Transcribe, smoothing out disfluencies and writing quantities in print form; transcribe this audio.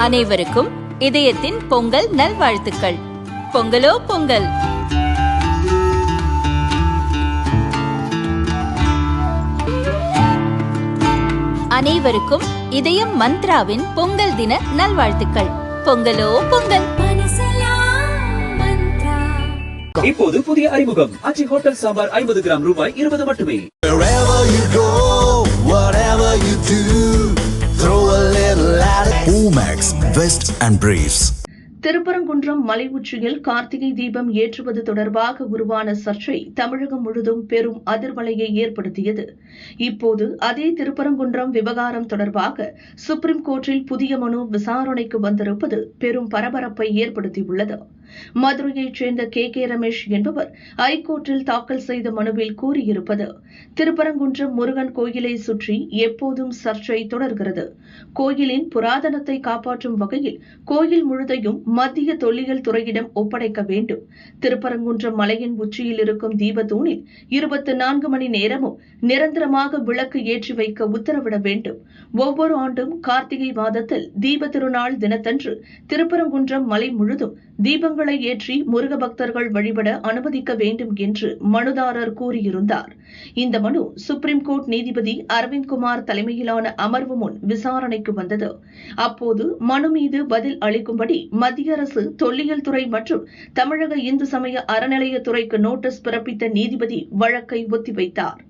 அனைவருக்கும் இதயத்தின் பொங்கல் நல்வாழ்த்துக்கள். பொங்கலோ பொங்கல். அனைவருக்கும் இதயம் மந்த்ராவின் பொங்கல் தின நல்வாழ்த்துக்கள். பொங்கலோ பொங்கல். இப்போது புதிய அறிமுகம் அச்சி ஹோட்டல் சாம்பார் 50 கிராம் ரூபாய் 20 மட்டுமே. Omax Vest and Briefs. Thiruparankundram மலை உச்சியில் கார்த்திகை தீபம் ஏற்றுவது தொடர்பாக உருவான சர்ச்சை தமிழகம் முழுதும் பெரும் அதிர்வலையை ஏற்படுத்தியது. இப்போது அதே திருப்பரங்குன்றம் விவகாரம் தொடர்பாக சுப்ரீம் கோர்ட்டில் புதிய மனு விசாரணைக்கு வந்திருப்பது பெரும் பரபரப்பை ஏற்படுத்தியுள்ளது. மதுரையைச் சேர்ந்த கே ரமேஷ் என்பவர் ஐகோர்ட்டில் தாக்கல் செய்த மனுவில் கூறியிருப்பது, திருப்பரங்குன்றம் முருகன் கோயிலை சுற்றி எப்போதும் சர்ச்சை தொடர்கிறது. கோயிலின் புராதனத்தை காப்பாற்றும் வகையில் கோயில் முழுதையும் மத்திய தொல்லியல் துறையிடம் ஒப்படைக்க வேண்டும். திருப்பரங்குன்றம் மலையின் உச்சியில் இருக்கும் தீபத்தூணில் 24 மணி நேரமும் நிரந்தரமாக விளக்கு ஏற்றி வைக்க உத்தரவிட வேண்டும். ஒவ்வொரு ஆண்டும் கார்த்திகை மாதத்தில் தீப திருநாள் தினத்தன்று திருப்பரங்குன்றம் மலை முழுதும் தீபங்களை ஏற்றி முருக பக்தர்கள் வழிபட அனுமதிக்க வேண்டும் என்று மனுதாரர் கூறியிருந்தார். இந்த மனு சுப்ரீம் கோர்ட் நீதிபதி அரவிந்த்குமார் தலைமையிலான அமர்வு முன் விசாரணைக்கு வந்தது. அப்போது மனு மீது பதில் அளிக்கும்படி மத்திய அரசு தொல்லியல் துறை மற்றும் தமிழக இந்து சமய அறநிலையத்துறைக்கு நோட்டீஸ் பிறப்பித்த நீதிபதி வழக்கை ஒத்திவைத்தார்.